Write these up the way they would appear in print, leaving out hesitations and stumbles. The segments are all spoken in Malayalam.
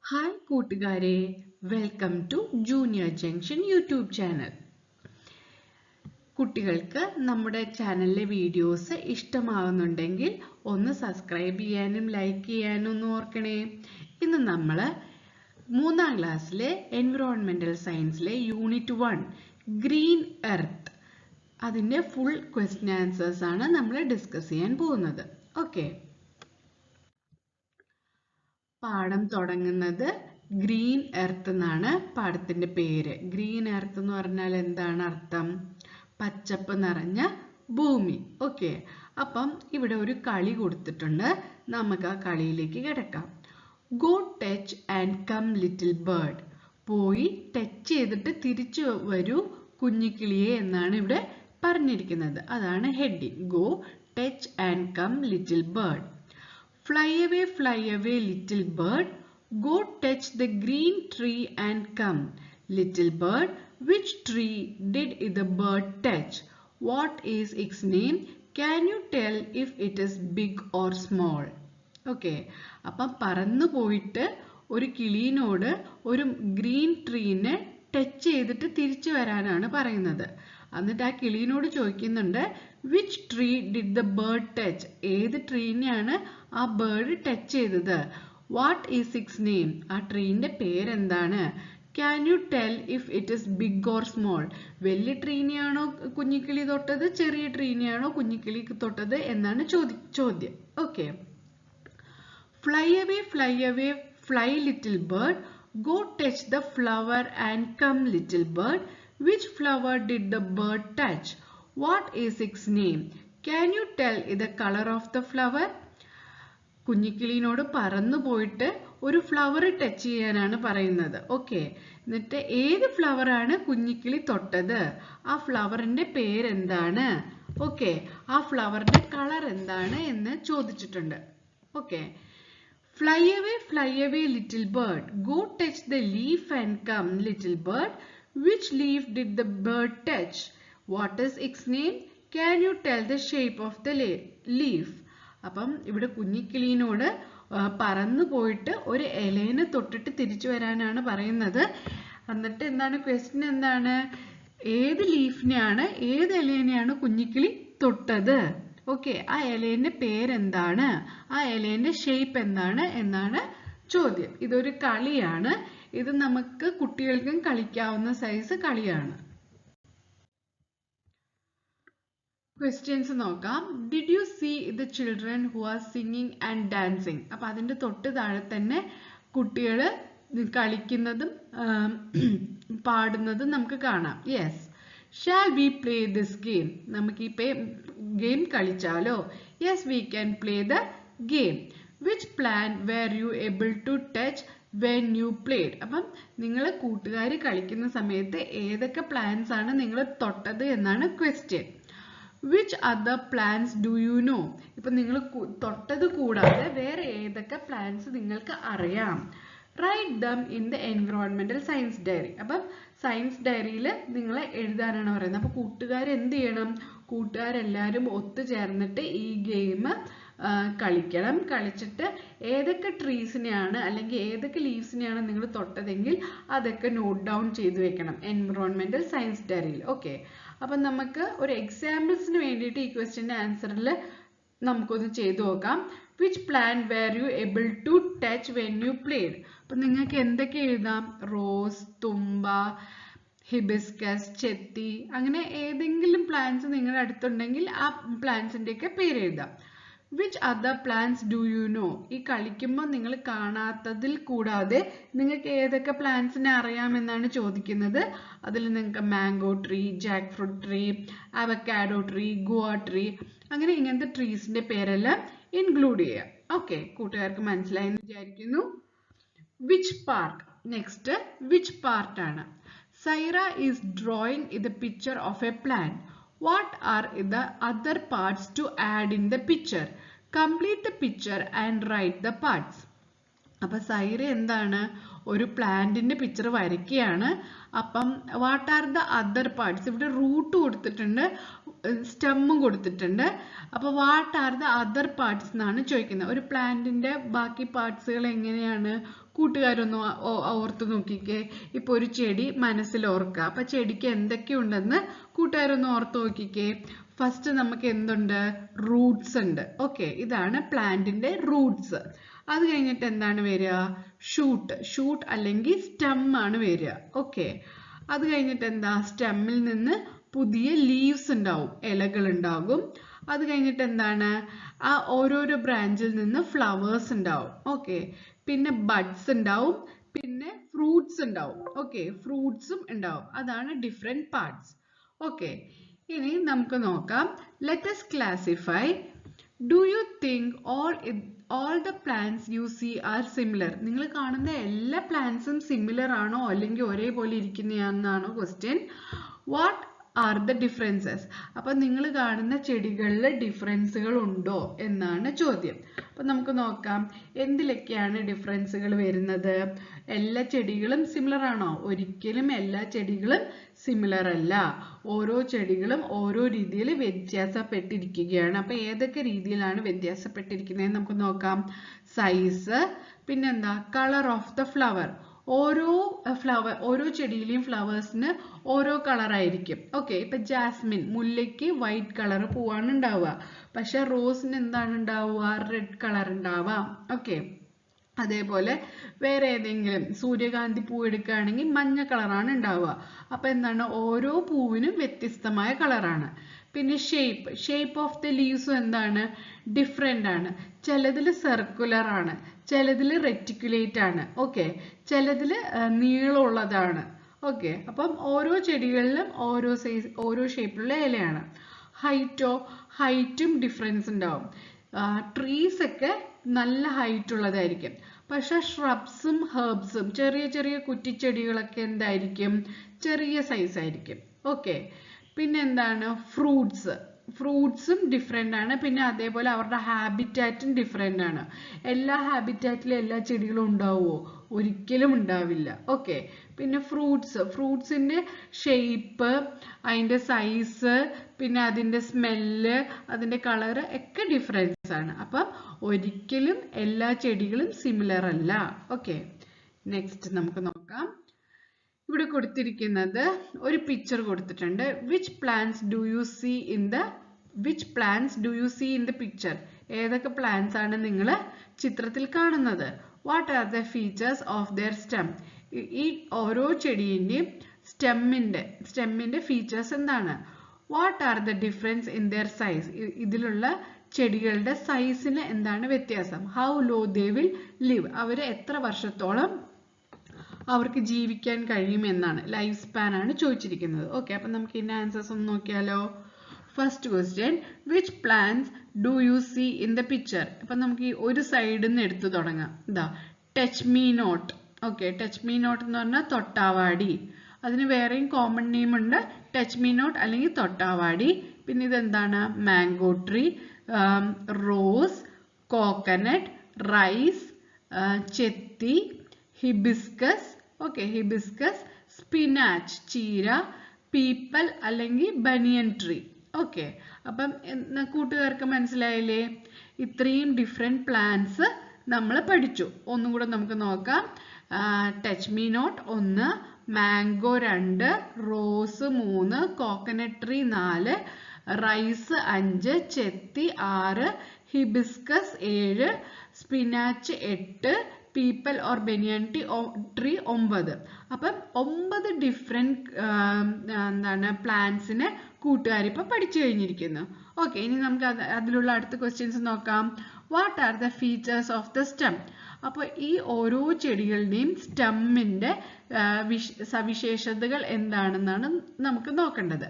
ഹായ് കൂട്ടുകാരെ, welcome to junior junction YouTube channel. കുട്ടികൾക്ക് നമ്മുടെ ചാനലിലെ വീഡിയോസ് ഇഷ്ടമാവുന്നുണ്ടെങ്കിൽ ഒന്ന് സബ്സ്ക്രൈബ് ചെയ്യാനും ലൈക്ക് ചെയ്യാനും ഒന്ന് ഓർക്കണേ. ഇന്ന് നമ്മൾ 3ാം ക്ലാസ്സിലെ എൻവിറോൺമെന്റൽ സയൻസിലെ യൂണിറ്റ് 1 ഗ്രീൻ എർത്ത് അതിൻ്റെ ഫുൾ ക്വസ്റ്റ്യൻ ആൻസേഴ്സ് ആണ് നമ്മൾ ഡിസ്കസ് ചെയ്യാൻ പോകുന്നത്. ഓക്കെ, പാഠം തുടങ്ങുന്നത് ഗ്രീൻ എർത്ത് എന്നാണ് പാഠത്തിന്റെ പേര്. ഗ്രീൻ എർത്ത് എന്ന് പറഞ്ഞാൽ എന്താണ് അർത്ഥം? പച്ചപ്പ് നിറഞ്ഞ ഭൂമി. ഓക്കെ, അപ്പം ഇവിടെ ഒരു കളി കൊടുത്തിട്ടുണ്ട്. നമുക്ക് ആ കളിയിലേക്ക് കിടക്കാം. Go touch and come little bird. പോയി ടച്ച് ചെയ്തിട്ട് തിരിച്ചു വരൂ കുഞ്ഞിക്കിളിയെ എന്നാണ് ഇവിടെ പറഞ്ഞിരിക്കുന്നത്. അതാണ് heading. Go touch and come little bird. Fly away, little bird. Go touch the green tree and come. Little bird, which tree did the bird touch? What is its name? Can you tell if it is big or small? Okay, അപ്പം പറന്നു പോയിട്ട് ഒരു കിളിയിനോട് ഒരു ഗ്രീൻ ട്രീനെ ടച്ച് ചെയ്തിട്ട് തിരിച്ചു വരാനാണ് പറയുന്നത്. എന്നിട്ട് ആ കിളിയിനോട് ചോദിക്കുന്നുണ്ട്, which tree did the bird touch? ഏത് ട്രീനെയാണ് ആ ബേർഡ് ടച്ച് ചെയ്തത്? What is its name? ആ ട്രീന്റെ പേരെന്താണ്? Can you tell if it is big or small? വലിയ ട്രീനെയാണോ കുഞ്ഞിക്കിളി തൊട്ടത്, ചെറിയ ട്രീനെയാണോ കുഞ്ഞിക്കിളി തൊട്ടത് എന്നാണ് ചോദ്യം. Okay, fly away, fly little bird. Go touch the flower and come little bird. Which flower did the bird touch? What is its name? Can you tell the color of the flower? കുഞ്ഞിക്കിളിനോട് പറന്നു പോയിട്ട് ഒരു ഫ്ലവർ ടച്ച് ചെയ്യാനാണ് പറയുന്നത്. ഓക്കെ, എന്നിട്ട് ഏത് ഫ്ലവർ ആണ് കുഞ്ഞിക്കിളി തൊട്ടത്? ആ ഫ്ലവറിന്റെ പേരെന്താണ്? ഓക്കെ, ആ ഫ്ലവറിന്റെ കളർ എന്താണ് എന്ന് ചോദിച്ചിട്ടുണ്ട്. Okay, fly away little bird. Go touch the leaf and come little bird. Which leaf did the bird touch? What is its name? Can you tell the shape of the leaf? അപ്പം ഇവിടെ കുഞ്ഞിക്കിളിനോട് പറന്നു പോയിട്ട് ഒരു ഇലേനെ തൊട്ടിട്ട് തിരിച്ചു വരാനാണ് പറയുന്നത്. എന്നിട്ട് എന്താണ് ക്വസ്റ്റ്യൻ? എന്താണ്? ഏത് ലീഫിനെയാണ്, ഏത് ഇലേനെയാണ് കുഞ്ഞിക്കിളി തൊട്ടത്? ഓക്കെ, ആ ഇലേന്റെ പേരെന്താണ്? ആ ഇലേന്റെ ഷേപ്പ് എന്താണ് എന്നാണ് ചോദ്യം. ഇതൊരു കളിയാണ്. ഇത് നമുക്ക് കുട്ടികൾക്കും കളിക്കാവുന്ന സൈസ് കളിയാണ്. ക്വസ്റ്റ്യൻസ് നോക്കാം. Did you see the children who are singing and dancing? അപ്പൊ അതിന്റെ തൊട്ട് താഴെ തന്നെ കുട്ടികൾ കളിക്കുന്നതും പാടുന്നതും നമുക്ക് കാണാം. Yes. Shall we play this game? നമുക്ക് ഈ ഗെയിം കളിച്ചാലോ? Yes, we can play the game. Which plant were you able to touch when you played? അപ്പം നിങ്ങൾ കൂട്ടുകാർ കളിക്കുന്ന സമയത്ത് ഏതൊക്കെ പ്ലാന്റ്സ് ആണ് നിങ്ങൾ തൊട്ടത് എന്നാണ് question. Which other plants do you know? ഇപ്പൊ നിങ്ങൾ തൊട്ടത് കൂടാതെ വേറെ ഏതൊക്കെ പ്ലാന്റ്സ് നിങ്ങൾക്ക് അറിയാം? Write them in the environmental science diary. അപ്പം സയൻസ് ഡയറിയിൽ നിങ്ങൾ എഴുതാനാണ് പറയുന്നത്. അപ്പൊ കൂട്ടുകാർ എന്ത് ചെയ്യണം? കൂട്ടുകാരെല്ലാവരും ഒത്തുചേർന്നിട്ട് ഈ ഗെയിം കളിക്കണം. കളിച്ചിട്ട് ഏതൊക്കെ ട്രീസിനെയാണ് അല്ലെങ്കിൽ ഏതൊക്കെ ലീവ്സിനെയാണ് നിങ്ങൾ തൊട്ടതെങ്കിൽ അതൊക്കെ നോട്ട് ഡൗൺ ചെയ്ത് വെക്കണം എൻവിറോൺമെന്റൽ സയൻസ് ഡയറിയിൽ. ഓക്കെ, അപ്പം നമുക്ക് ഒരു എക്സാമ്പിൾസിന് വേണ്ടിയിട്ട് ഈ ക്വസ്റ്റ്യൻ്റെ ആൻസറിൽ നമുക്കൊന്ന് ചെയ്തു നോക്കാം. Which plant were you able to touch when you played? അപ്പം നിങ്ങൾക്ക് എന്തൊക്കെ എഴുതാം? റോസ്, തുമ്പ, ഹിബിസ്കസ്, ചെത്തി, അങ്ങനെ ഏതെങ്കിലും പ്ലാന്റ്സ് നിങ്ങളുടെ അടുത്തുണ്ടെങ്കിൽ ആ പ്ലാന്റ്സിൻ്റെയൊക്കെ പേര് എഴുതാം. Which other plants do you no? ഈ കളിക്കുമ്പോൾ നിങ്ങൾ കാണാത്തതിൽ കൂടാതെ നിങ്ങൾക്ക് ഏതൊക്കെ പ്ലാന്റ്സിനെ അറിയാമെന്നാണ് ചോദിക്കുന്നത്. അതിൽ നിങ്ങൾക്ക് mango tree, Jack fruit tree, avocado tree, guava tree, അങ്ങനെ ഇങ്ങനത്തെ ട്രീസിന്റെ പേരെല്ലാം ഇൻക്ലൂഡ് ചെയ്യാം. ഓക്കെ, കൂട്ടുകാർക്ക് മനസ്സിലായെന്ന് വിചാരിക്കുന്നു. Which part? നെക്സ്റ്റ് വിച്ച് പാർട്ടാണ്. Saira is drawing the picture of A plant. What are the other parts to add in the picture? Complete the picture and write the parts. അപ്പൊ സൈറ എന്താണ് ഒരു പ്ലാന്റിന്റെ പിക്ചർ വരയ്ക്കുകയാണ്. അപ്പം what are the other parts, ഇവിടെ റൂട്ട് കൊടുത്തിട്ടുണ്ട്, സ്റ്റെമ്മും കൊടുത്തിട്ടുണ്ട്. അപ്പൊ what are the other parts എന്നാണ് ചോദിക്കുന്നത്. ഒരു പ്ലാന്റിന്റെ ബാക്കി പാർട്സുകൾ എങ്ങനെയാണ് കൂട്ടുകാരൊന്ന് ഓർത്ത് നോക്കിക്കേ. ഇപ്പൊ ഒരു ചെടി മനസ്സിൽ ഓർക്കുക. അപ്പൊ ചെടിക്ക് എന്തൊക്കെയുണ്ടെന്ന് കൂട്ടുകാരൊന്ന് ഓർത്ത് നോക്കിക്കേ. ഫസ്റ്റ് നമുക്ക് എന്തുണ്ട്, റൂട്ട്സ് ഉണ്ട്. ഓക്കെ, ഇതാണ് പ്ലാന്റിന്റെ റൂട്ട്സ്. അത് കഴിഞ്ഞിട്ട് എന്താണ് വരിക, ഷൂട്ട് അല്ലെങ്കിൽ സ്റ്റെം ആണ് വരിക. ഓക്കെ, അത് കഴിഞ്ഞിട്ട് എന്താ, സ്റ്റെമ്മിൽ നിന്ന് പുതിയ ലീവ്സ് ഉണ്ടാവും, ഇലകൾ ഉണ്ടാകും. അത് കഴിഞ്ഞിട്ട് എന്താണ്, ആ ഓരോരോ ബ്രാഞ്ചിൽ നിന്ന് ഫ്ലവേഴ്സ് ഉണ്ടാവും. ഓക്കെ, പിന്നെ ബഡ്സ് ഉണ്ടാവും, പിന്നെ ഫ്രൂട്ട്സ് ഉണ്ടാവും. ഓക്കെ, ഫ്രൂട്ട്സും ഉണ്ടാവും. അതാണ് ഡിഫറെന്റ് പാർട്സ്. ഓക്കെ, ഇനി നമുക്ക് നോക്കാം. Let us classify. Do you think all the plants you see are similar? നിങ്ങൾ കാണുന്ന എല്ലാ പ്ലാന്റ്സും സിമിലർ ആണോ അല്ലെങ്കിൽ ഒരേപോലെ ഇരിക്കുന്നതാണെന്നാണോ question. What are the differences? അപ്പൊ നിങ്ങൾ കാണുന്ന ചെടികളിൽ ഡിഫറൻസുകൾ ഉണ്ടോ എന്നാണ് ചോദ്യം. അപ്പൊ നമുക്ക് നോക്കാം എന്തിലൊക്കെയാണ് ഡിഫറൻസുകൾ വരുന്നത്. എല്ലാ ചെടികളും സിമിലർ ആണോ? ഒരിക്കലും എല്ലാ ചെടികളും സിമിലർ അല്ല. ഓരോ ചെടികളും ഓരോ രീതിയിൽ വ്യത്യാസപ്പെട്ടിരിക്കുകയാണ്. അപ്പൊ ഏതൊക്കെ രീതിയിലാണ് വ്യത്യാസപ്പെട്ടിരിക്കുന്നത് നമുക്ക് നോക്കാം. സൈസ്, പിന്നെന്താ, കളർ ഓഫ് ദ ഫ്ലവർ. ഓരോ ചെടിയിലെയും ഫ്ലവേഴ്സിന് ഓരോ കളർ ആയിരിക്കും. ഓക്കെ, ഇപ്പൊ ജാസ്മിൻ, മുല്ലയ്ക്ക് വൈറ്റ് കളർ പൂവാണ് ഉണ്ടാവുക. പക്ഷെ റോസിന് എന്താണ് ഉണ്ടാവുക, റെഡ് കളർ ഉണ്ടാവുക. ഓക്കെ, അതേപോലെ വേറെ ഏതെങ്കിലും സൂര്യകാന്തി പൂ എടുക്കുകയാണെങ്കിൽ മഞ്ഞ കളറാണ് ഉണ്ടാവുക. അപ്പൊ എന്താണ്, ഓരോ പൂവിനും വ്യത്യസ്തമായ കളറാണ്. പിന്നെ ഷേപ്പ് ഓഫ് ദ ലീവ്സും എന്താണ്, ഡിഫറെന്റ് ആണ്. ചിലതിൽ സർക്കുലർ ആണ്, ചിലതിൽ റെറ്റിക്കുലേറ്റ് ആണ്. ഓക്കെ, ചിലതിൽ നീളമുള്ളതാണ്. ഓക്കെ, അപ്പം ഓരോ ചെടികളിലും ഓരോ ഷേപ്പിലുള്ള ഇലയാണ്. ഹൈറ്റും ഡിഫറൻസ് ഉണ്ടാവും. ട്രീസ് ഒക്കെ നല്ല ഹൈറ്റ് ഉള്ളതായിരിക്കും. പക്ഷെ ഷ്രബ്സും ഹെർബ്സും ചെറിയ ചെറിയ കുറ്റിച്ചെടികളൊക്കെ എന്തായിരിക്കും, ചെറിയ സൈസ് ആയിരിക്കും. ഓക്കെ, പിന്നെ എന്താണ്, ഫ്രൂട്ട്സും ഡിഫറെന്റ് ആണ്. പിന്നെ അതേപോലെ അവരുടെ ഹാബിറ്റാറ്റും ഡിഫറെന്റ് ആണ്. എല്ലാ ഹാബിറ്റാറ്റിലും എല്ലാ ചെടികളും ഉണ്ടാവുമോ? ഒരിക്കലും ഉണ്ടാവില്ല. ഓക്കെ, പിന്നെ ഫ്രൂട്ട്സിന്റെ ഷേപ്പ്, അതിന്റെ സൈസ്, പിന്നെ അതിന്റെ സ്മെല്ല്, അതിന്റെ കളറ് ഒക്കെ ഡിഫറൻസ് ആണ്. അപ്പം ഒരിക്കലും എല്ലാ ചെടികളും സിമിലർ അല്ല. ഓക്കെ, നെക്സ്റ്റ് നമുക്ക് നോക്കാം. ഇവിടെ കൊടുത്തിരിക്കുന്നത് ഒരു പിക്ചർ കൊടുത്തിട്ടുണ്ട്. which plants do you see in the picture? ഏതൊക്കെ പ്ലാന്റ്സ് ആണ് നിങ്ങൾ ചിത്രത്തിൽ കാണുന്നത്? what are the features of their stem? ഈ ഓരോ ചെടിന്റെയും സ്റ്റെമ്മിന്റെ ഫീച്ചേഴ്സ് എന്താണ്? what are the difference in their size? ഇതിലുള്ള ചെടികളുടെ സൈസിന് എന്താണ് വ്യത്യാസം? how long they will live? അവർ എത്ര വർഷത്തോളം അവർക്ക് ജീവിക്കാൻ കഴിയുമെന്നാണ്, ലൈഫ് സ്പാൻ ആണ് ചോദിച്ചിരിക്കുന്നത്. ഓക്കെ, അപ്പൊ നമുക്ക് ഇതിന്റെ ആൻസേഴ്സ് ഒന്ന് നോക്കിയാലോ. First question, which plants do you see in the picture? അപ്പൊ നമുക്ക് ഈ ഒരു സൈഡിൽ നിന്ന് എടുത്തു തുടങ്ങാം. ഇതാ touch me not. Okay, touch me not എന്ന് പറഞ്ഞാൽ തൊട്ടാവാടി. അതിന് വേറെയും കോമൺ നെയിം ഉണ്ട്, ടച്ച് മീ നോട്ട് അല്ലെങ്കിൽ തൊട്ടാവാടി. പിന്നെ ഇതെന്താണ്, mango tree, rose, coconut, rice, ചെത്തി, ഹിബിസ്കസ്. ഓക്കെ, ഹിബിസ്കസ്, സ്പിനാച്ച് ചീര, പീപ്പൽ അല്ലെങ്കിൽ ബനിയൻ ട്രീ. ഓക്കെ, അപ്പം കൂട്ടുകാർക്ക് മനസ്സിലായില്ലേ? ഇത്രയും ഡിഫറെന്റ് പ്ലാന്റ്സ് നമ്മൾ പഠിച്ചു. ഒന്നും കൂടെ നമുക്ക് നോക്കാം. Touch me not 1, mango 2, rose 3, coconut tree 4, rice 5, ചെത്തി 6, hibiscus 7, spinach 8, peepal or banyan tree 9. അപ്പം 9 ഡിഫറെന്റ് എന്താണ് പ്ലാന്റ്സിനെ കൂട്ടുകാരിപ്പോൾ പഠിച്ചു കഴിഞ്ഞിരിക്കുന്നു. ഓക്കെ, ഇനി നമുക്ക് അതിലുള്ള അടുത്ത ക്വസ്റ്റ്യൻസ് നോക്കാം. What are the features of the stem? അപ്പോൾ ഈ ഓരോ ചെടികളുടെയും സ്റ്റെമ്മിന്റെ സവിശേഷതകൾ എന്താണെന്നാണ് നമുക്ക് നോക്കേണ്ടത്.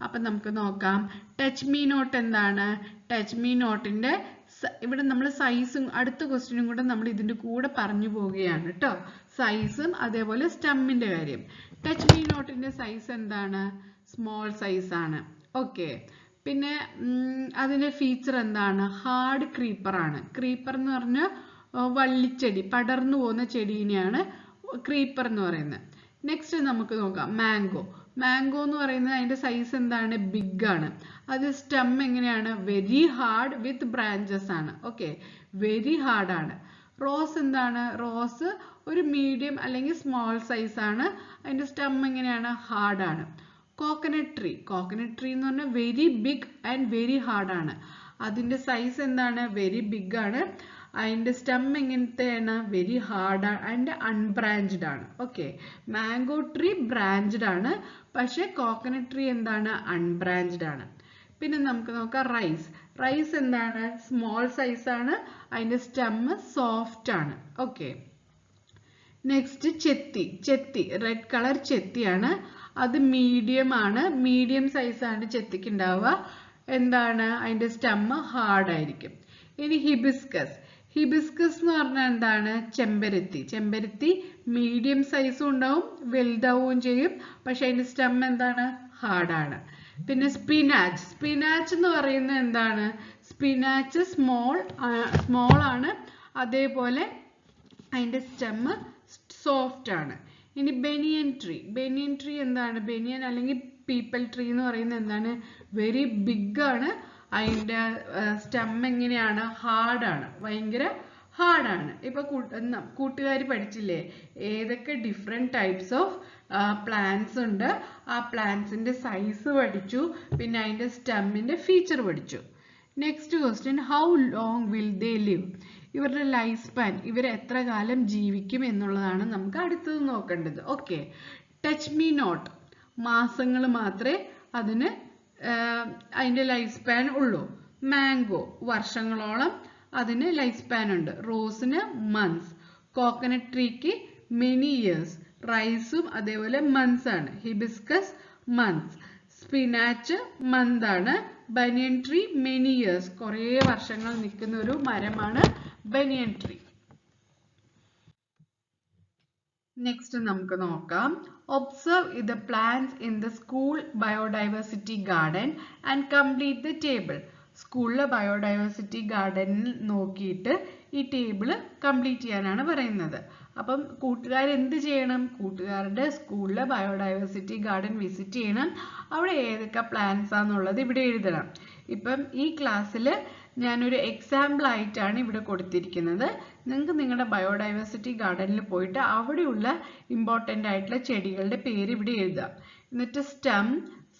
അപ്പം നമുക്ക് നോക്കാം. ടച്ച് മീ നോട്ട് എന്താണ്? ടച്ച് മീ നോട്ടിന്റെ ഇവിടെ നമ്മൾ സൈസും അടുത്ത ക്വസ്റ്റ്യനും കൂടെ നമ്മൾ ഇതിന്റെ കൂടെ പറഞ്ഞു പോവുകയാണ് കേട്ടോ. സൈസും അതേപോലെ സ്റ്റെമ്മിന്റെ കാര്യം. ടച്ച് മീ നോട്ടിന്റെ സൈസ് എന്താണ്? സ്മോൾ സൈസ് ആണ്. ഓക്കെ, പിന്നെ അതിന്റെ ഫീച്ചർ എന്താണ്? ഹാർഡ് ക്രീപ്പർ ആണ്. ക്രീപ്പർ എന്ന് പറഞ്ഞാൽ വള്ളിച്ചെടി, പടർന്നു പോകുന്ന ചെടീനെയാണ് ക്രീപ്പർ എന്ന് പറയുന്നത്. നെക്സ്റ്റ് നമുക്ക് നോക്കാം മാംഗോ. മാംഗോ എന്ന് പറയുന്നത് അതിന്റെ സൈസ് എന്താണ്? ബിഗ് ആണ്. അത് സ്റ്റെം എങ്ങനെയാണ്? വെരി ഹാർഡ് വിത്ത് ബ്രാഞ്ചസ് ആണ്. ഓക്കെ, വെരി ഹാർഡ് ആണ്. റോസ് എന്താണ്? റോസ് ഒരു മീഡിയം അല്ലെങ്കിൽ സ്മോൾ സൈസ് ആണ്. അതിന്റെ സ്റ്റെം എങ്ങനെയാണ്? ഹാർഡ് ആണ്. കോക്കനട്ട് ട്രീ എന്ന് പറഞ്ഞാൽ very big and very hard ആണ്. അതിന്റെ സൈസ് എന്താണ്? വെരി ബിഗ് ആണ്. അതിന്റെ സ്റ്റെം എങ്ങനത്തെയാണ്? വെരി ഹാർഡ് ആൻഡ് അൺബ്രാഞ്ച്ഡ് ആണ്. ഓക്കെ, മാംഗോ ട്രീ ബ്രാഞ്ച്ഡ് ആണ്, പക്ഷെ കോക്കനട്ട് ട്രീ എന്താണ്? അൺബ്രാഞ്ച്ഡ് ആണ്. പിന്നെ നമുക്ക് നോക്കാം റൈസ് എന്താണ്? സ്മോൾ സൈസ് ആണ്. അതിന്റെ സ്റ്റെം സോഫ്റ്റ് ആണ്. ഓക്കെ, നെക്സ്റ്റ് ചെത്തി റെഡ് കളർ ചെത്തിയാണ്. അത് മീഡിയം ആണ്. മീഡിയം സൈസ് ആണ് ചെത്തിക്ക് ഉണ്ടാവുക. എന്താണ്? അതിന്റെ സ്റ്റെം ഹാർഡ് ആയിരിക്കും. ഇനി ഹിബിസ്കസ് എന്ന് പറഞ്ഞാൽ എന്താണ്? ചെമ്പരത്തി മീഡിയം സൈസും ഉണ്ടാവും, വലുതാവുകയും ചെയ്യും, പക്ഷെ അതിന്റെ സ്റ്റെം എന്താണ്? ഹാർഡാണ്. പിന്നെ സ്പിനാച്ച് എന്ന് പറയുന്നത് എന്താണ്? സ്പിനാച്ച് സ്മോൾ ആണ്, അതേപോലെ അതിന്റെ സ്റ്റെം സോഫ്റ്റ് ആണ്. ഇനി ബനിയൻ ട്രീ എന്താണ്? ബനിയൻ അല്ലെങ്കിൽ പീപ്പിൾ ട്രീ എന്ന് പറയുന്നത് എന്താണ്? വെരി ബിഗ് ആണ്. അതിന്റെ സ്റ്റെം എങ്ങനെയാണ്? ഹാർഡാണ്, ഭയങ്കര ഹാർഡാണ്. ഇപ്പൊ കൂട്ടുകാർ പഠിച്ചില്ലേ ഏതൊക്കെ ഡിഫറെന്റ് ടൈപ്സ് ഓഫ് പ്ലാന്റ്സ് ഉണ്ട്? ആ പ്ലാന്റ്സിന്റെ സൈസ് പഠിച്ചു, പിന്നെ അതിന്റെ സ്റ്റെമ്മിന്റെ ഫീച്ചർ പഠിച്ചു. Next question, how long will they live? ഇവരുടെ ലൈഫ് സ്പാൻ, ഇവർ എത്ര കാലം ജീവിക്കും എന്നുള്ളതാണ് നമുക്ക് അടുത്തത് നോക്കേണ്ടത്. ഓക്കെ, ടച്ച് മീ നോട്ട്, മാസങ്ങൾ മാത്രമേ അതിന് അതിന്റെ ലൈഫ് സ്പാൻ ഉള്ളൂ. മാംഗോ വർഷങ്ങളോളം അതിന് ലൈഫ് സ്പാൻ ഉണ്ട്. റോസിന് മന്ത്സ്, കോക്കനട്ട് ട്രീക്ക് മെനി ഇയേഴ്സ്, റൈസും അതേപോലെ മന്ത്സ് ആണ്. ഹിബിസ്കസ് മന്ത്സ്, സ്പിനാച്ച് മന്ത് ആണ്. ബനിയൻ ട്രീ മെനി ഇയേഴ്സ്, കുറേ വർഷങ്ങൾ നിൽക്കുന്ന ഒരു മരമാണ് ബനിയൻ ട്രീ. നെക്സ്റ്റ് നമുക്ക് നോക്കാം. Observe the plants in the school biodiversity garden and complete the table. സ്കൂളിലെ ബയോഡൈവേഴ്സിറ്റി ഗാർഡനിൽ നോക്കിയിട്ട് ഈ ടേബിള് കംപ്ലീറ്റ് ചെയ്യാനാണ് പറയുന്നത്. അപ്പം കൂട്ടുകാർ എന്ത് ചെയ്യണം? കൂട്ടുകാരുടെ സ്കൂളിലെ ബയോഡൈവേഴ്സിറ്റി ഗാർഡൻ വിസിറ്റ് ചെയ്യണം. അവിടെ ഏതൊക്കെ പ്ലാന്റ്സ് ആണെന്നുള്ളത് ഇവിടെ എഴുതണം. ഇപ്പം ഈ ക്ലാസ്സിൽ ഞാനൊരു എക്സാമ്പിൾ ആയിട്ടാണ് ഇവിടെ കൊടുത്തിരിക്കുന്നത്. നിങ്ങൾക്ക് നിങ്ങളുടെ ബയോഡൈവേഴ്സിറ്റി ഗാർഡനിൽ പോയിട്ട് അവിടെയുള്ള ഇമ്പോർട്ടൻ്റ് ആയിട്ടുള്ള ചെടികളുടെ പേര് ഇവിടെ എഴുതാം. എന്നിട്ട് stem,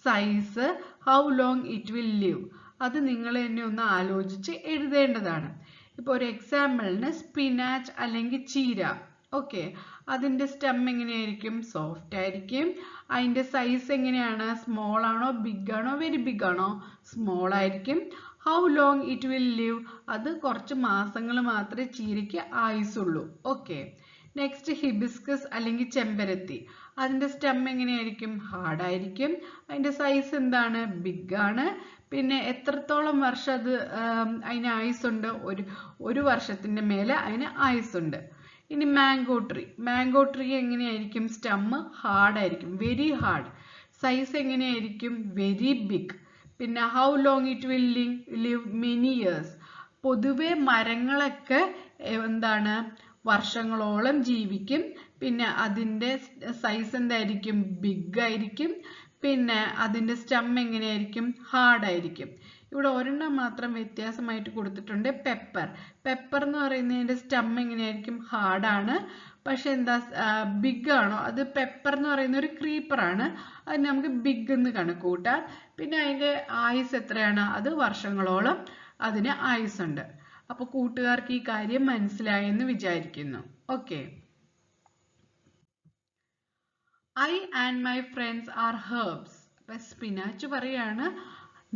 size, how long it will live, അത് നിങ്ങൾ തന്നെ ഒന്ന് ആലോചിച്ച് എഴുതേണ്ടതാണ്. ഇപ്പോൾ ഒരു എക്സാമ്പിളിന് സ്പിനാച്ച് അല്ലെങ്കിൽ ചീര. ഓക്കെ, അതിൻ്റെ സ്റ്റെം എങ്ങനെയായിരിക്കും? സോഫ്റ്റ് ആയിരിക്കും. അതിൻ്റെ സൈസ് എങ്ങനെയാണ്? സ്മോൾ ആണോ, ബിഗ് ആണോ, വെരി ബിഗ് ആണോ? സ്മോൾ ആയിരിക്കും. How long it will live, അത് കുറച്ച് മാസങ്ങൾ മാത്രമേ ചീരയ്ക്ക് ആയുസുള്ളൂ. ഓക്കെ, നെക്സ്റ്റ് ഹിബിസ്കസ് അല്ലെങ്കിൽ ചെമ്പരത്തി, അതിൻ്റെ സ്റ്റെം എങ്ങനെയായിരിക്കും? ഹാർഡ് ആയിരിക്കും. അതിൻ്റെ സൈസ് എന്താണ്? ബിഗ് ആണ്. പിന്നെ എത്രത്തോളം വർഷം അത് അതിന് ആയുസുണ്ട്? ഒരു വർഷത്തിൻ്റെ മേലെ അതിന് ആയുസുണ്ട്. ഇനി മാംഗോ ട്രീ എങ്ങനെയായിരിക്കും? സ്റ്റെം ഹാർഡ് ആയിരിക്കും, വെരി ഹാർഡ്. സൈസ് എങ്ങനെയായിരിക്കും? Very big. പിന്നെ how long it will live? Many years. പൊതുവെ മരങ്ങളൊക്കെ എന്താണ്? വർഷങ്ങളോളം ജീവിക്കും. പിന്നെ അതിൻ്റെ സൈസ് എന്തായിരിക്കും? ബിഗ് ആയിരിക്കും. പിന്നെ അതിൻ്റെ സ്റ്റെം എങ്ങനെയായിരിക്കും? ഹാർഡ് ആയിരിക്കും. ഇവിടെ ഒരെണ്ണം മാത്രം വ്യത്യാസമായിട്ട് കൊടുത്തിട്ടുണ്ട്, പെപ്പർ എന്ന് പറയുന്നതിൻ്റെ സ്റ്റെം എങ്ങനെയായിരിക്കും? ഹാർഡാണ്. പക്ഷെ എന്താ, ബിഗ് ആണോ? അത് പെപ്പർ എന്ന് പറയുന്ന ഒരു ക്രീപ്പറാണ്, അത് നമുക്ക് ബിഗ് എന്ന് കണക്ക് കൂട്ടാം. പിന്നെ അതിൻ്റെ ആയുസ് എത്രയാണ്? അത് വർഷങ്ങളോളം അതിന് ആയുസുണ്ട്. അപ്പോൾ കൂട്ടുകാർക്ക് ഈ കാര്യം മനസ്സിലായെന്ന് വിചാരിക്കുന്നു. Okay, I and my friends are herbs. അപ്പൊ സ്പിനാച്ച് പറയാണ്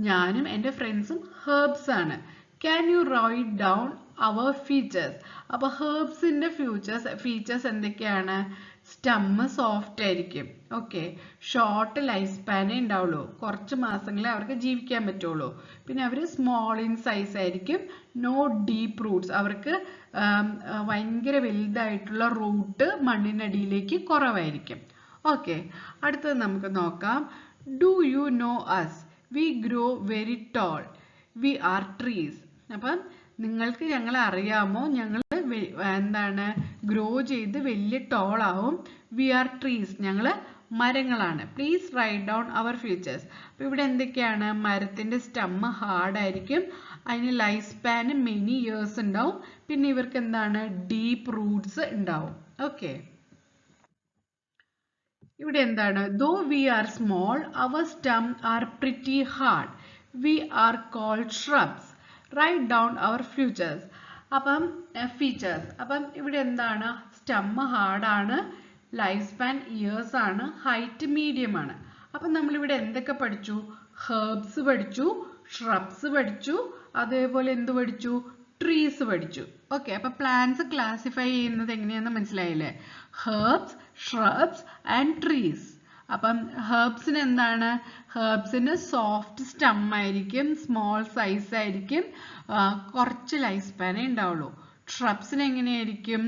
ഞാനും എൻ്റെ ഫ്രണ്ട്സും ഹെർബ്സ് ആണ്. Can you write down our features? അപ്പോൾ ഹെർബ്സിന്റെ ഫീച്ചേഴ്സ് എന്തൊക്കെയാണ്? സ്റ്റെം സോഫ്റ്റ് ആയിരിക്കും. ഓക്കെ, ഷോർട്ട് ലൈഫ് സ്പാനേ ഉണ്ടാവുള്ളൂ, കുറച്ച് മാസങ്ങളെ അവർക്ക് ജീവിക്കാൻ പറ്റുള്ളൂ. പിന്നെ അവർ സ്മോൾ ഇൻ സൈസ് ആയിരിക്കും. നോ ഡീപ്പ് റൂട്ട്സ്, അവർക്ക് ഭയങ്കര വലുതായിട്ടുള്ള റൂട്ട് മണ്ണിനടിയിലേക്ക് കുറവായിരിക്കും. ഓക്കെ, അടുത്തത് നമുക്ക് നോക്കാം. Do you know us? We grow very tall. We are trees. അപ്പം നിങ്ങൾക്ക് ഞങ്ങളെ അറിയാമോ? ഞങ്ങൾ എന്താണ് ഗ്രോ ചെയ്ത് വലിയ ടോൾ ആവും. വി ആർ ട്രീസ്, ഞങ്ങൾ മരങ്ങളാണ്. Please write down our features. അപ്പോൾ ഇവിടെ എന്തൊക്കെയാണ്? മരത്തിന്റെ സ്റ്റെമ്മ് ഹാർഡ് ആയിരിക്കും, അതിന് ലൈഫ് സ്പാൻ മെനി ഇയേഴ്സ് ഉണ്ടാവും, പിന്നെ ഇവർക്ക് എന്താണ് ഡീപ്പ് റൂട്ട്സ് ഉണ്ടാവും. ഓക്കെ, ഇവിടെ എന്താണ്? Though we are small our stem are pretty hard, we are called shrubs, write down our features. അപ്പം ഇവിടെ എന്താണ്? സ്റ്റെമ്മ് ഹാർഡാണ്, ലൈഫ് സ്പാൻ ഇയേഴ്സ് ആണ്, ഹൈറ്റ് മീഡിയം ആണ്. അപ്പം നമ്മളിവിടെ എന്തൊക്കെ പഠിച്ചു? ഹെർബ്സ് പഠിച്ചു, ഷ്രബ്സ് പഠിച്ചു, അതേപോലെ എന്ത് പഠിച്ചു? ട്രീസ് പഠിച്ചു. ഓക്കെ, അപ്പൊ പ്ലാന്റ്സ് ക്ലാസിഫൈ ചെയ്യുന്നത് എങ്ങനെയാണെന്ന് മനസ്സിലായില്ലേ? Herbs, shrubs and trees. അപ്പം ഹെർബ്സിന് എന്താണ്? ഹെർബ്സിന് സോഫ്റ്റ് സ്റ്റം ആയിരിക്കും, സ്മോൾ സൈസ് ആയിരിക്കും, കുറച്ച് ലൈഫ് സ്പാനേ ഉണ്ടാവുള്ളൂ. ഷ്രബ്സിന് എങ്ങനെയായിരിക്കും?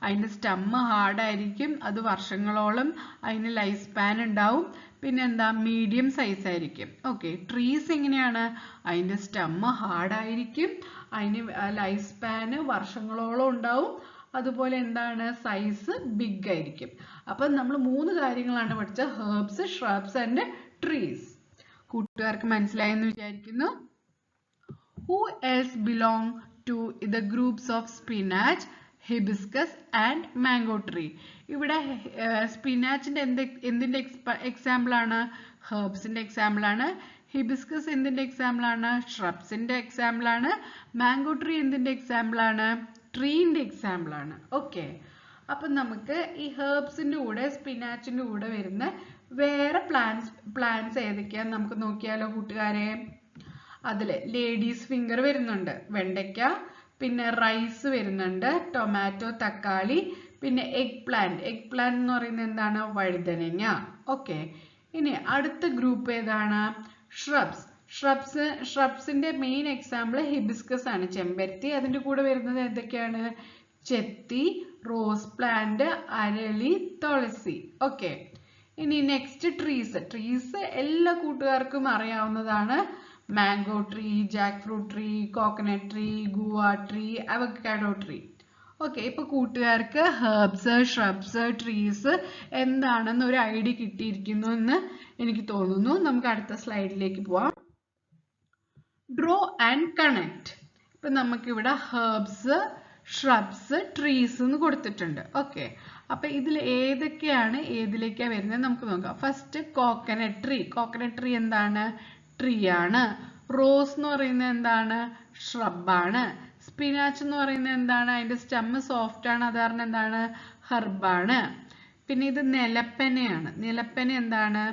അതിൻ്റെ സ്റ്റെമ്മ് ഹാർഡായിരിക്കും, അത് വർഷങ്ങളോളം അതിന് ലൈഫ് സ്പാൻ ഉണ്ടാവും, പിന്നെ എന്താ മീഡിയം സൈസ് ആയിരിക്കും. ഓക്കെ, ട്രീസ് എങ്ങനെയാണ്? അതിൻ്റെ സ്റ്റെമ്മ് ഹാർഡായിരിക്കും, അതിന് ലൈഫ് സ്പാന് വർഷങ്ങളോളം ഉണ്ടാവും, അതുപോലെ എന്താണ് സൈസ് ബിഗ് ആയിരിക്കും. അപ്പം നമ്മൾ 3 കാര്യങ്ങളാണ് പഠിച്ചത്: ഹെർബ്സ്, ഷ്രബ്സ് ആൻഡ് ട്രീസ്. കൂട്ടുകാർക്ക് മനസ്സിലായെന്ന് വിചാരിക്കുന്നു. Who else belong to the groups of spinach, hibiscus and mango tree? ഇവിടെ സ്പിനാച്ചിന്റെ എന്തിന്റെ എക്സാമ്പിൾ ആണ്? ഹെർബ്സിന്റെ എക്സാമ്പിൾ ആണ്. ഹിബിസ്കസ് എന്തിന്റെ എക്സാമ്പിൾ ആണ്? ഷ്രബ്സിന്റെ എക്സാമ്പിൾ ആണ്. മാംഗോ ട്രീ എന്തിന്റെ എക്സാമ്പിൾ ആണ്? ട്രീന്റെ എക്സാമ്പിൾ ആണ്. ഓക്കെ, അപ്പം നമുക്ക് ഈ ഹെർബ്സിന്റെ കൂടെ സ്പിനാച്ചിന്റെ കൂടെ വരുന്ന വേറെ പ്ലാന്റ്സ് ഏതൊക്കെയാന്ന് നമുക്ക് നോക്കിയാലോ കൂട്ടുകാരെ? അതില് ലേഡീസ് ഫിംഗർ വരുന്നുണ്ട്, വെണ്ടയ്ക്ക, പിന്നെ റൈസ് വരുന്നുണ്ട്, ടൊമാറ്റോ, തക്കാളി, പിന്നെ എഗ് പ്ലാന്റ് എന്ന് പറയുന്നത് എന്താണ്? വഴുതനങ്ങ. ഓക്കെ, ഇനി അടുത്ത ഗ്രൂപ്പ് ഏതാണ്? ഷ്രബ്സിന്റെ മെയിൻ എക്സാമ്പിൾ ഹിബിസ്കസ് ആണ്, ചെമ്പരത്തി. അതിന്റെ കൂടെ വരുന്നത് എന്തൊക്കെയാണ്? ചെത്തി, റോസ് പ്ലാന്റ്, അരളി, തുളസി. ഓക്കെ, ഇനി നെക്സ്റ്റ് ട്രീസ് എല്ലാ കൂട്ടുകാർക്കും അറിയാവുന്നതാണ്. Mango tree, Jack fruit tree, coconut tree, guava tree, avocado tree. Okay, ഇപ്പൊ കൂട്ടുകാർക്ക് ഹെർബ്സ്, ഷ്രബ്സ്, ട്രീസ് എന്താണെന്ന് ഒരു ഐഡിയ കിട്ടിയിരിക്കുന്നു എന്ന് എനിക്ക് തോന്നുന്നു. നമുക്ക് അടുത്ത സ്ലൈഡിലേക്ക് പോവാം. Draw and connect. ഇപ്പൊ നമുക്കിവിടെ ഹെർബ്സ്, ഷ്രബ്സ്, ട്രീസ് എന്ന് കൊടുത്തിട്ടുണ്ട്. ഓക്കെ, അപ്പൊ ഇതിൽ ഏതൊക്കെയാണ് ഏതിലേക്കാണ് വരുന്നത് നമുക്ക് നോക്കാം. ഫസ്റ്റ് കോക്കനട്ട് ട്രീ എന്താണ്? ട്രീ ആണ്. റോസ് എന്ന് പറയുന്നത് എന്താണ്? ഷ്രബാണ്. സ്പിനാച്ച് എന്ന് പറയുന്നത് എന്താണ്? അതിന്റെ സ്റ്റെമ്മ് സോഫ്റ്റ് ആണ്, അത് കാരണം എന്താണ്? ഹെർബാണ്. പിന്നെ ഇത് നിലപ്പനയാണ്. നിലപ്പന എന്താണ്?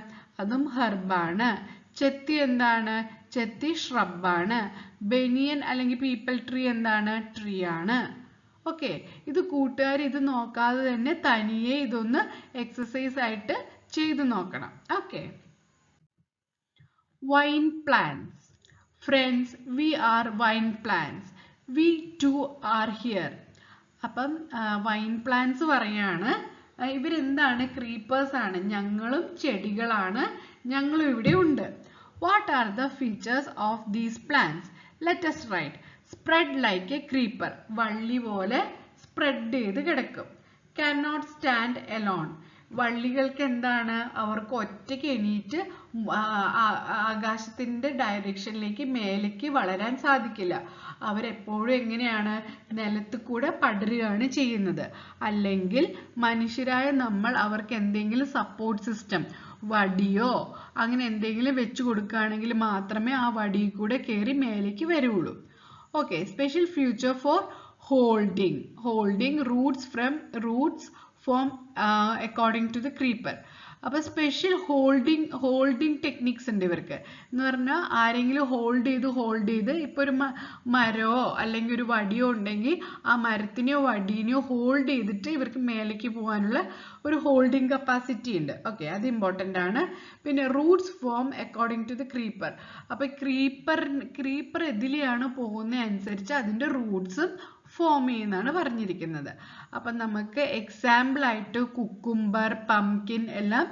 അതും ഹെർബാണ്. ചെത്തി എന്താണ്? ചെത്തി ഷ്രബാണ്. ബനിയൻ അല്ലെങ്കിൽ പീപ്പിൾ ട്രീ എന്താണ്? ട്രീ ആണ്. ഓക്കെ, ഇത് കൂട്ടുകാർ ഇത് നോക്കാതെ തന്നെ തനിയെ ഇതൊന്ന് എക്സസൈസ് ആയിട്ട് ചെയ്തു നോക്കണം. Okay, wine plants. Friends, we are wine plants. We too are here. അപ്പം വൈൻ പ്ലാന്റ്സ് പറയാണ്. ഇവരെന്താണ്? ക്രീപ്പേഴ്സ് ആണ്. ഞങ്ങളും ചെടികളാണ്, ഞങ്ങളും ഇവിടെ ഉണ്ട്. What are the features of these plants? Let us write. Spread like A creeper. വള്ളി പോലെ സ്പ്രെഡ് ചെയ്ത് കിടക്കും. cannot stand alone. വള്ളികൾക്ക് എന്താണ്? അവർക്ക് ഒറ്റയ്ക്ക് എണീറ്റ് ആകാശത്തിന്റെ ഡയറക്ഷനിലേക്ക് മേലേക്ക് വളരാൻ സാധിക്കില്ല. അവരെപ്പോഴും എങ്ങനെയാണ്? നിലത്ത് കൂടെ പടരുകയാണ് ചെയ്യുന്നത്. അല്ലെങ്കിൽ മനുഷ്യരായ നമ്മൾ അവർക്ക് എന്തെങ്കിലും സപ്പോർട്ട് സിസ്റ്റം, വടിയോ അങ്ങനെ എന്തെങ്കിലും വെച്ച് കൊടുക്കുകയാണെങ്കിൽ മാത്രമേ ആ വടിയിൽ കൂടെ കയറി മേലേക്ക് വരുള്ളൂ. Okay, special future four holding roots form according to the creeper. അപ്പോൾ സ്പെഷ്യൽ ഹോൾഡിംഗ് ടെക്നിക്സ് ഉണ്ട് ഇവർക്ക്. എന്ന് പറഞ്ഞാൽ ആരെങ്കിലും ഹോൾഡ് ചെയ്ത് ഇപ്പോൾ ഒരു മരമോ അല്ലെങ്കിൽ ഒരു വടിയോ ഉണ്ടെങ്കിൽ ആ മരത്തിനെയോ വടീനെയോ ഹോൾഡ് ചെയ്തിട്ട് ഇവർക്ക് മേലേക്ക് പോകാനുള്ള ഒരു ഹോൾഡിംഗ് കപ്പാസിറ്റി ഉണ്ട്. ഓക്കെ, അത് ഇമ്പോർട്ടൻ്റ് ആണ്. പിന്നെ roots form according to the creeper. അപ്പോൾ ക്രീപ്പർ എതിലെയാണ് പോകുന്നത് അനുസരിച്ച് അതിൻ്റെ റൂട്ട്സും ഫോം ചെയ്യുന്നതാണ് പറഞ്ഞിരിക്കുന്നത്. അപ്പം നമുക്ക് എക്സാമ്പിൾ ആയിട്ട് കുക്കുംബർ, പംകിൻ എല്ലാം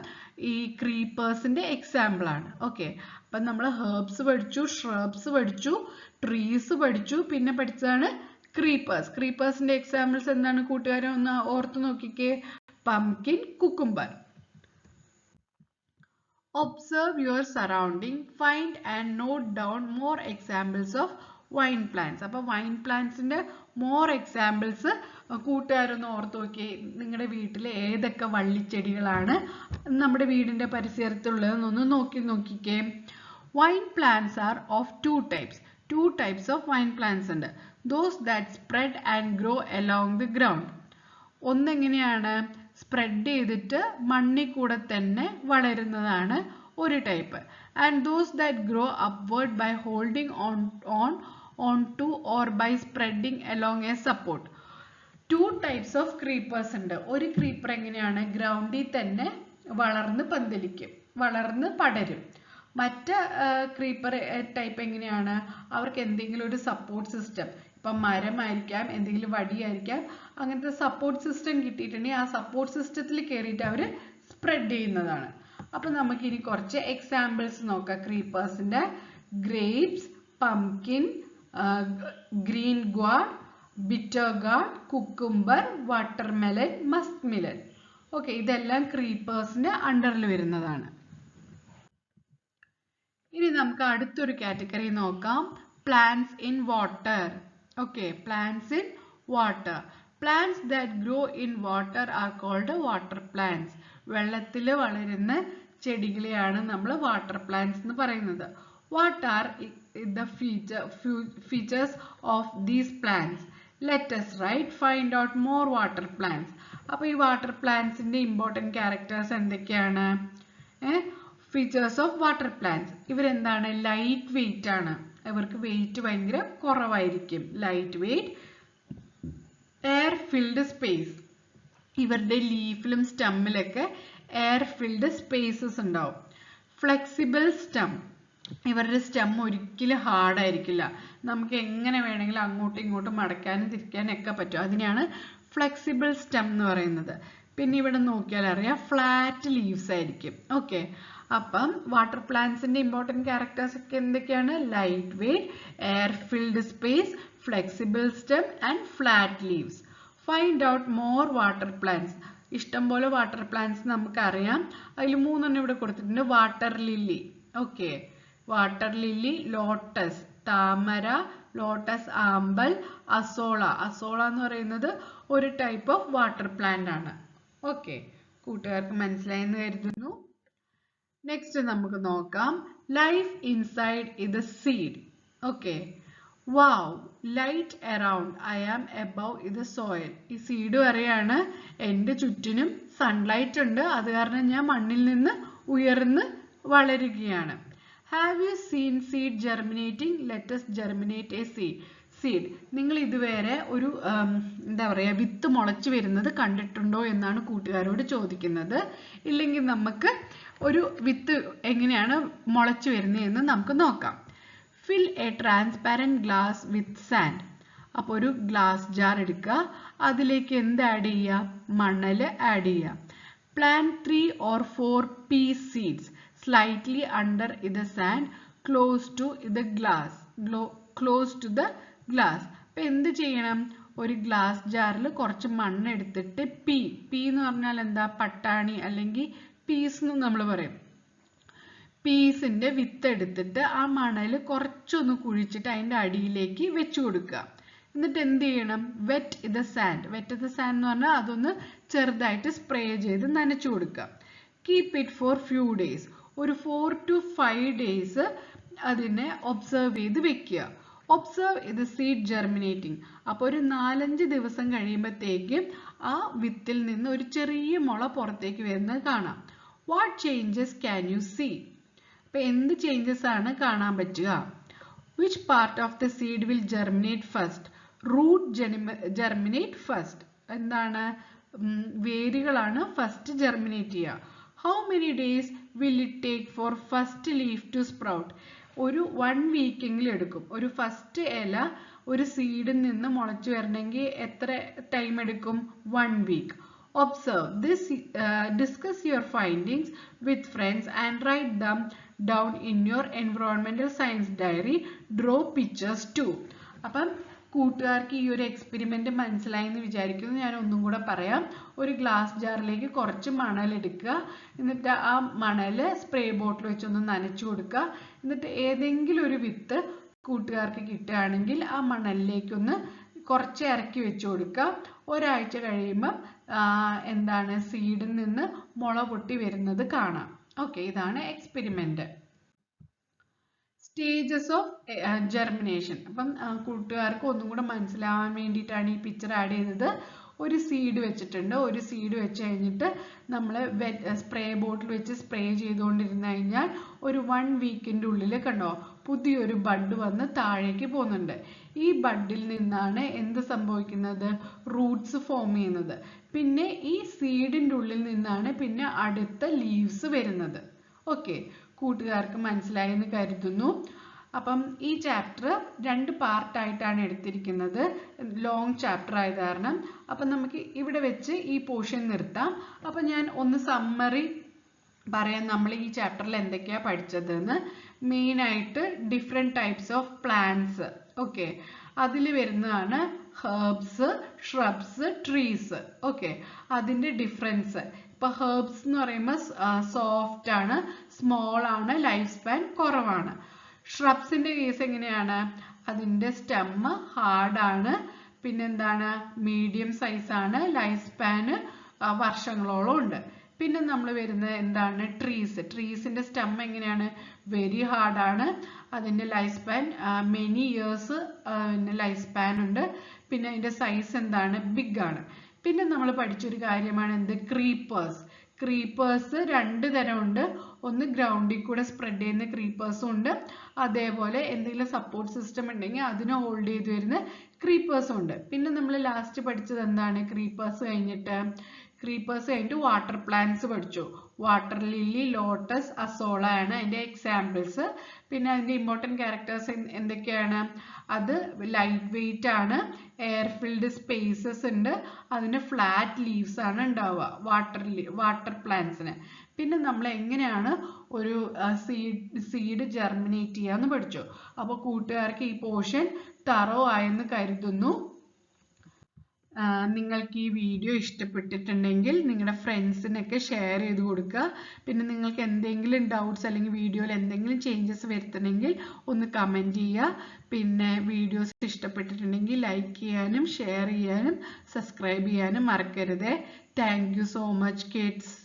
ഈ ക്രീപ്പേഴ്സിന്റെ എക്സാമ്പിൾ ആണ്. ഓക്കെ, അപ്പം നമ്മൾ ഹെർബ്സ് പഠിച്ചു, ഷ്രബ്സ് പഠിച്ചു, ട്രീസ് പഠിച്ചു, പിന്നെ പഠിച്ചതാണ് ക്രീപ്പേഴ്സിന്റെ എക്സാമ്പിൾസ് എന്താണ് കൂട്ടുകാരെ ഒന്ന് ഓർത്ത് നോക്കിക്കേ. Pumpkin, cucumber. Observe your surrounding, find and note down more examples of wine plants. അപ്പോൾ വൈൻ പ്ലാന്റ്സിന്റെ more examples കൂട്ടുകാരൊന്ന് ഓർത്ത് നോക്കിയേ. നിങ്ങളുടെ വീട്ടിൽ ഏതൊക്കെ വള്ളിച്ചെടികളാണ് നമ്മുടെ വീടിന്റെ പരിസരത്തുള്ളതെന്നൊന്ന് നോക്കിക്കേ. Wine plants are of two types. Two types of wine plants ഉണ്ട്. Those that spread and grow along the ground. ഒന്നെങ്ങനെയാണ് സ്പ്രെഡ് ചെയ്തിട്ട് മണ്ണിൽ കൂടെ തന്നെ വളരുന്നതാണ് ഒരു type. And those that grow upward by holding on to or by spreading along a support. Two types of creepers ഉണ്ട്. ഒരു ക്രീപ്പർ എങ്ങനെയാണ് ഗ്രൗണ്ടിൽ തന്നെ വളർന്ന് പന്തലിക്കും, വളർന്ന് പടരും. മറ്റ് ക്രീപ്പർ ടൈപ്പ് എങ്ങനെയാണ്, അവർക്ക് എന്തെങ്കിലും ഒരു സപ്പോർട്ട് സിസ്റ്റം, ഇപ്പം മരമായിരിക്കാം, എന്തെങ്കിലും വടിയായിരിക്കാം, അങ്ങനത്തെ സപ്പോർട്ട് സിസ്റ്റം കിട്ടിയിട്ടുണ്ടെങ്കിൽ ആ സപ്പോർട്ട് സിസ്റ്റത്തിൽ കയറിയിട്ട് അവർ സ്പ്രെഡ് ചെയ്യുന്നതാണ്. അപ്പം നമുക്കിനി കുറച്ച് എക്സാമ്പിൾസ് നോക്കാം ക്രീപ്പേഴ്സിന്റെ. Grapes, pumpkin, green gourd, bitter gourd, cucumber, watermelon, musk melon. Okay, ഇതെല്ലാം ക്രീപ്പേഴ്സിന്റെ അണ്ടറിൽ വരുന്നതാണ്. ഇനി നമുക്ക് അടുത്തൊരു കാറ്റഗറി നോക്കാം, plants in water. Okay, plants in water. Plants that grow in water are called water plants. വെള്ളത്തിൽ വളരുന്ന ചെടികളെയാണ് നമ്മൾ വാട്ടർ പ്ലാന്റ്സ് എന്ന് പറയുന്നത്. What are the features of these plants? Let us find out more water plants. അപ്പോൾ ഈ വാട്ടർ പ്ലാന്റ്സിന്റെ ഇമ്പോർട്ടൻറ്റ് ക്യാരക്ടേഴ്സ് എന്തൊക്കെയാണ്? Features of water plants. ഇവരെന്താണ്? ലൈറ്റ് വെയിറ്റ് ആണ്. ഇവർക്ക് വെയിറ്റ് ഭയങ്കര കുറവായിരിക്കും. Light weight. Air filled space. ഇവരുടെ ലീഫിലും സ്റ്റമ്മിലൊക്കെ എയർ ഫിൽഡ് സ്പേസസ് ഉണ്ടാവും. Flexible stem. ഇവരുടെ സ്റ്റം ഒരിക്കലും ഹാർഡ് ആയിരിക്കില്ല. നമുക്ക് എങ്ങനെ വേണമെങ്കിലും അങ്ങോട്ടും ഇങ്ങോട്ടും മടക്കാനും തിരിക്കാനും ഒക്കെ പറ്റും. അതിനെയാണ് ഫ്ലെക്സിബിൾ സ്റ്റം എന്ന് പറയുന്നത്. പിന്നെ ഇവിടെ നോക്കിയാൽ അറിയാം, ഫ്ലാറ്റ് ലീവ്സ് ആയിരിക്കും. ഓക്കെ, അപ്പം വാട്ടർ പ്ലാന്റ്സിന്റെ ഇമ്പോർട്ടൻറ്റ് ക്യാരക്ടേഴ്സ് ഒക്കെ എന്തൊക്കെയാണ്? Light weight, air filled space, flexible stem and flat leaves. Find out more water plants. ഇഷ്ടംപോലെ വാട്ടർ പ്ലാന്റ്സ് നമുക്കറിയാം. അതിൽ 3 ഇവിടെ കൊടുത്തിട്ടുണ്ട്. Water lily. Okay, water lily, lotus താമര, ലോട്ടസ് ആമ്പൽ, അസോള. അസോള എന്ന് പറയുന്നത് ഒരു ടൈപ്പ് ഓഫ് വാട്ടർ പ്ലാന്റ് ആണ്. ഓക്കെ, കൂട്ടുകാർക്ക് മനസ്സിലായെന്ന് കരുതുന്നു. നെക്സ്റ്റ് നമുക്ക് നോക്കാം, ലൈഫ് ഇൻസൈഡ് ഇത് seed. Okay, wow, light around, I am above ഇത് സോയിൽ. ഈ സീഡ് പറയാണ് എൻ്റെ ചുറ്റിനും സൺലൈറ്റ് ഉണ്ട്, അത് കാരണം ഞാൻ മണ്ണിൽ നിന്ന് ഉയർന്ന് വളരുകയാണ്. Have you seen seed germinating? Let us germinate a seed. Seed, നിങ്ങൾ ഇതുവരെ ഒരു എന്താ പറയുക വിത്ത് മുളച്ചു വരുന്നത് കണ്ടിട്ടുണ്ടോ എന്നാണ് കൂട്ടുകാരോട് ചോദിക്കുന്നത്. ഇല്ലെങ്കിൽ നമുക്ക് ഒരു വിത്ത് എങ്ങനെയാണ് മുളച്ചു വരുന്നതെന്ന് നമുക്ക് നോക്കാം. Fill a transparent glass with sand. അപ്പോൾ ഒരു ഗ്ലാസ് ജാർ എടുക്കുക, അതിലേക്ക് എന്ത് ആഡ് ചെയ്യുക? മണൽ ആഡ് ചെയ്യുക. Plant 3 or 4 pea seeds slightly under the sand close to the glass. അപ്പൊ എന്ത് ചെയ്യണം? ഒരു ഗ്ലാസ് ജാറിൽ കുറച്ച് മണ്ണ് എടുത്തിട്ട് പീ എന്ന് പറഞ്ഞാൽ എന്താ? പട്ടാണി അല്ലെങ്കിൽ പീസ് എന്ന് നമ്മൾ പറയും. പീസിന്റെ വിത്ത് എടുത്തിട്ട് ആ മണൽ കുറച്ചൊന്ന് കുഴിച്ചിട്ട് അതിന്റെ അടിയിലേക്ക് വെച്ചു കൊടുക്കുക. എന്നിട്ട് എന്ത് ചെയ്യണം? Wet the sand. എന്ന് പറഞ്ഞാൽ അതൊന്ന് ചെറുതായിട്ട് സ്പ്രേ ചെയ്ത് നനച്ചു കൊടുക്കുക. Keep it for few days. ഒരു 4 to 5 days അതിനെ ഒബ്സർവ് ചെയ്ത് വെക്കുക. ഒബ്സർവ് ഇത് സീഡ് ജെർമിനേറ്റിംഗ്. അപ്പോൾ ഒരു 4-5 ദിവസം കഴിയുമ്പോഴത്തേക്കും ആ വിത്തിൽ നിന്ന് ഒരു ചെറിയ മുള പുറത്തേക്ക് വരുന്നത് കാണാം. What changes can you see? അപ്പൊ എന്ത് ചേഞ്ചസ് ആണ് കാണാൻ പറ്റുക? Which part of the seed will germinate first? Root germinate first. എന്താണ്? വേരുകളാണ് ഫസ്റ്റ് ജെർമിനേറ്റ് ചെയ്യുക. How many days will it take for first leaf to sprout? ഒരു 1 week എങ്കിലും എടുക്കും. ഒരു ഫസ്റ്റ് ഇല ഒരു സീഡിൽ നിന്ന് മുളച്ചു വരണമെങ്കിൽ എത്ര ടൈം എടുക്കും? 1 week. Observe this, discuss your findings with friends and write them down in your environmental science diary. Draw pictures too. അപ്പം കൂട്ടുകാർക്ക് ഈ ഒരു എക്സ്പെരിമെന്റ് മനസ്സിലായി എന്ന് വിചാരിക്കുന്നു. ഞാൻ ഒന്നും കൂടെ പറയാം. ഒരു ഗ്ലാസ് ജാറിലേക്ക് കുറച്ച് മണൽ എടുക്കുക. എന്നിട്ട് ആ മണൽ സ്പ്രേ ബോട്ടിൽ വെച്ചൊന്ന് നനച്ചു കൊടുക്കുക. എന്നിട്ട് ഏതെങ്കിലും ഒരു വിത്ത് കൂട്ടുകാർക്ക് കിട്ടുകയാണെങ്കിൽ ആ മണലിലേക്കൊന്ന് കുറച്ച് ഇറക്കി വെച്ചു കൊടുക്കുക. ഒരാഴ്ച കഴിയുമ്പോൾ എന്താണ് സീഡിൽ നിന്ന് മുള പൊട്ടി വരുന്നത് കാണാം. ഓക്കെ, ഇതാണ് എക്സ്പെരിമെന്റ്. Stages of germination. അപ്പം കൂട്ടുകാർക്ക് ഒന്നും കൂടെ മനസ്സിലാവാൻ വേണ്ടിയിട്ടാണ് ഈ പിക്ചർ ആഡ് ചെയ്തത്. ഒരു സീഡ് വെച്ചിട്ടുണ്ട്. ഒരു സീഡ് വെച്ച് കഴിഞ്ഞിട്ട് നമ്മൾ സ്പ്രേ ബോട്ടിൽ വെച്ച് സ്പ്രേ ചെയ്തുകൊണ്ടിരുന്നു കഴിഞ്ഞാൽ ഒരു 1 വീക്കിൻ്റെ ഉള്ളിൽ കണ്ടോ പുതിയൊരു ബഡ് വന്ന് താഴേക്ക് പോകുന്നുണ്ട്. ഈ ബഡിൽ നിന്നാണ് എന്ത് സംഭവിക്കുന്നത്? റൂട്ട്സ് ഫോം ചെയ്യുന്നത്. പിന്നെ ഈ സീഡിൻ്റെ ഉള്ളിൽ നിന്നാണ് പിന്നെ അടുത്ത ലീവ്സ് വരുന്നത്. ഓക്കെ, കൂട്ടുകാർക്ക് മനസ്സിലായി എന്ന് കരുതുന്നു. അപ്പം ഈ ചാപ്റ്റർ 2 പാർട്ടായിട്ടാണ് എടുത്തിരിക്കുന്നത്. ലോങ് ചാപ്റ്റർ ആയത് കാരണം. അപ്പം നമുക്ക് ഇവിടെ വെച്ച് ഈ പോർഷൻ നിർത്താം. അപ്പം ഞാൻ ഒന്ന് സമ്മറി പറയാം നമ്മൾ ഈ ചാപ്റ്ററിൽ എന്തൊക്കെയാണ് പഠിച്ചതെന്ന്. മെയിനായിട്ട് different types of plants. Okay, അതിൽ വരുന്നതാണ് ഹെർബ്സ്, ഷ്രബ്സ്, ട്രീസ്. ഓക്കെ, അതിൻ്റെ ഡിഫറൻസ്. ഇപ്പോൾ ഹെർബ്സ് എന്ന് പറയുമ്പോൾ സോഫ്റ്റ് ആണ്, സ്മോൾ ആണ്, ലൈഫ് സ്പാൻ കുറവാണ്. ഷ്രബ്സിൻ്റെ കേസ് എങ്ങനെയാണ്? അതിൻ്റെ സ്റ്റെമ്മ് ഹാർഡാണ്, പിന്നെന്താണ് മീഡിയം സൈസാണ്, ലൈഫ് സ്പാന് വർഷങ്ങളോളം ഉണ്ട്. പിന്നെ നമ്മൾ വരുന്നത് എന്താണ്? ട്രീസ്. ട്രീസിൻ്റെ സ്റ്റെം എങ്ങനെയാണ്? വെരി ഹാർഡാണ്, അതിൻ്റെ life span many years life span ഉണ്ട്. പിന്നെ അതിൻ്റെ സൈസ് എന്താണ്? ബിഗ് ആണ്. പിന്നെ നമ്മൾ പഠിച്ചൊരു കാര്യമാണ് എന്ത്? ക്രീപ്പേഴ്സ്. ക്രീപ്പേഴ്സ് 2 തരമുണ്ട്. ഒന്ന് ഗ്രൗണ്ടിൽ കൂടെ സ്പ്രെഡ് ചെയ്യുന്ന ക്രീപ്പേഴ്സും ഉണ്ട്. അതേപോലെ എന്തെങ്കിലും സപ്പോർട്ട് സിസ്റ്റം ഉണ്ടെങ്കിൽ അതിനെ ഹോൾഡ് ചെയ്ത് വരുന്ന ക്രീപ്പേഴ്സും ഉണ്ട്. പിന്നെ നമ്മൾ ലാസ്റ്റ് പഠിച്ചത് എന്താണ്? ക്രീപ്പേഴ്സ് കഴിഞ്ഞിട്ട് വാട്ടർ പ്ലാന്റ്സ് പഠിച്ചു. വാട്ടർ ലില്ലി, ലോട്ടസ്, അസോള ആണ് അതിൻ്റെ എക്സാമ്പിൾസ്. പിന്നെ അതിൻ്റെ ഇമ്പോർട്ടൻറ്റ് ക്യാരക്ടേഴ്സ് എന്തൊക്കെയാണ്? അത് ലൈറ്റ് വെയിറ്റ് ആണ്, എയർ ഫിൽഡ് സ്പേസസ് ഉണ്ട്, അതിന് ഫ്ലാറ്റ് ലീവ്സ് ആണ് ഉണ്ടാവുക വാട്ടർ പ്ലാന്റ്സിന്. പിന്നെ നമ്മൾ എങ്ങനെയാണ് ഒരു സീഡ് ജെർമിനേറ്റ് ചെയ്യാന്ന് പഠിച്ചു. അപ്പോൾ കൂട്ടുകാർക്ക് ഈ പോർഷൻ തറോ ആയെന്ന് കരുതുന്നു. നിങ്ങൾക്ക് ഈ വീഡിയോ ഇഷ്ടപ്പെട്ടിട്ടുണ്ടെങ്കിൽ നിങ്ങളുടെ ഫ്രണ്ട്സിനൊക്കെ ഷെയർ ചെയ്ത് കൊടുക്കുക. പിന്നെ നിങ്ങൾക്ക് എന്തെങ്കിലും ഡൗട്ട്സ് അല്ലെങ്കിൽ വീഡിയോയിൽ എന്തെങ്കിലും ചേഞ്ചസ് വരുത്തണമെങ്കിൽ ഒന്ന് കമൻറ്റ് ചെയ്യുക. പിന്നെ വീഡിയോസ് ഇഷ്ടപ്പെട്ടിട്ടുണ്ടെങ്കിൽ ലൈക്ക് ചെയ്യാനും ഷെയർ ചെയ്യാനും സബ്സ്ക്രൈബ് ചെയ്യാനും മറക്കരുത്. Thank you so much kids.